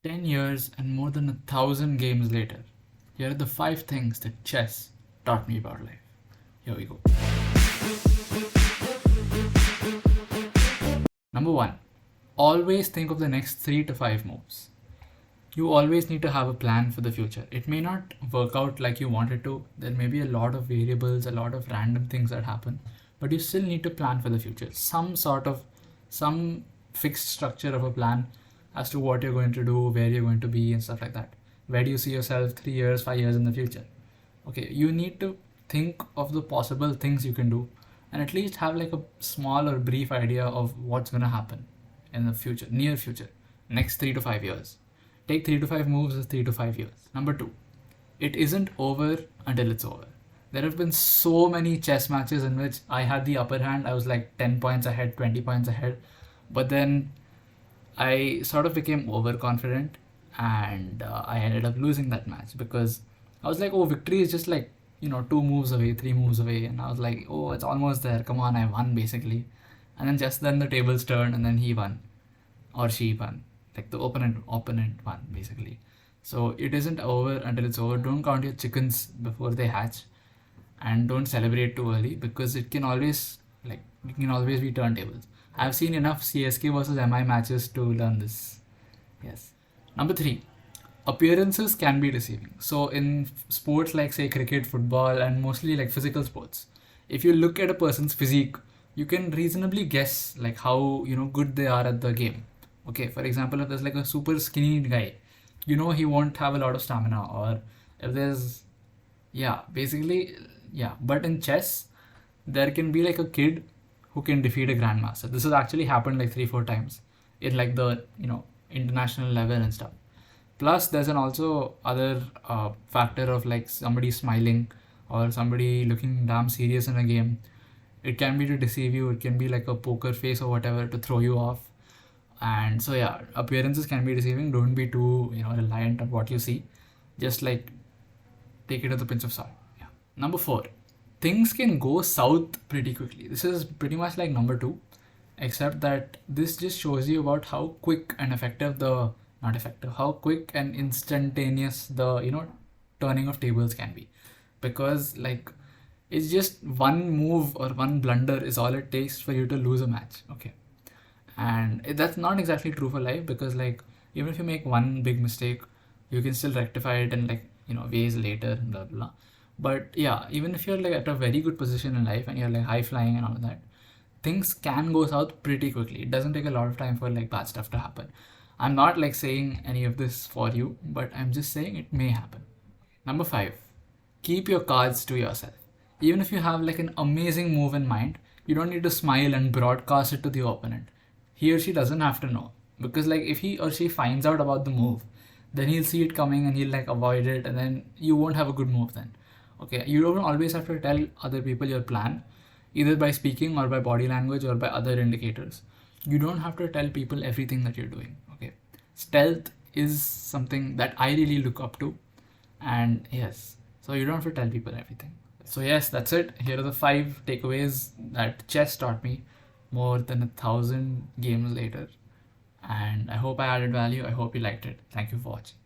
10 years and more than 1,000 games later, here are the 5 things that chess taught me about life. Here we go. Number 1. Always think of the next 3 to 5 moves. You always need to have a plan for the future. It may not work out like you wanted to. There may be a lot of variables, a lot of random things that happen, but you still need to plan for the future. Some fixed structure of a plan as to what you're going to do, where you're going to be, and stuff like that. Where do you see yourself 3 years, 5 years in the future? Okay, you need to think of the possible things you can do and at least have like a small or brief idea of what's going to happen in the future, near future, next 3 to 5 years. Take 3 to 5 moves as 3 to 5 years. Number 2, it isn't over until it's over. There have been so many chess matches in which I had the upper hand. I was like 10 points ahead, 20 points ahead. But then I sort of became overconfident and I ended up losing that match because I was like, oh, victory is just like, 2 moves away, 3 moves away. And I was like, oh, it's almost there. Come on, I won basically. And then just then the tables turned and then he won or she won. Like the opponent won basically. So it isn't over until it's over. Don't count your chickens before they hatch and don't celebrate too early because it can always be turntables. I've seen enough CSK versus MI matches to learn this. Yes. Number 3, appearances can be deceiving. So in sports like say cricket, football, and mostly like physical sports, if you look at a person's physique, you can reasonably guess like how good they are at the game. Okay, for example, if there's like a super skinny guy, he won't have a lot of stamina. Or if there's but in chess there can be like a kid who can defeat a grandmaster. This has actually happened like 3-4 times in like the international level and stuff. Plus there's an also other factor of like somebody smiling or somebody looking damn serious in a game. It can be to deceive you, it can be like a poker face or whatever to throw you off. And so appearances can be deceiving. Don't be too reliant on what you see. Just like take it with a pinch of salt. Yeah. Number 4, things can go south pretty quickly. This is pretty much like number 2, except that this just shows you about how quick and how quick and instantaneous the turning of tables can be. Because like it's just one move or one blunder is all it takes for you to lose a match. Okay. And that's not exactly true for life because like even if you make one big mistake, you can still rectify it in like ways later and blah blah. But yeah, even if you're like at a very good position in life and you're like high flying and all of that, things can go south pretty quickly. It doesn't take a lot of time for like bad stuff to happen. I'm not like saying any of this for you, but I'm just saying it may happen. Number 5, keep your cards to yourself. Even if you have like an amazing move in mind, you don't need to smile and broadcast it to the opponent. He or she doesn't have to know, because like if he or she finds out about the move, then he'll see it coming and he'll like avoid it, and then you won't have a good move then. Okay, you don't always have to tell other people your plan, either by speaking or by body language or by other indicators. You don't have to tell people everything that you're doing. Okay, stealth is something that I really look up to, and yes, so you don't have to tell people everything. So yes, that's it. Here are the 5 takeaways that chess taught me more than 1,000 games later. And I hope I added value. I hope you liked it. Thank you for watching.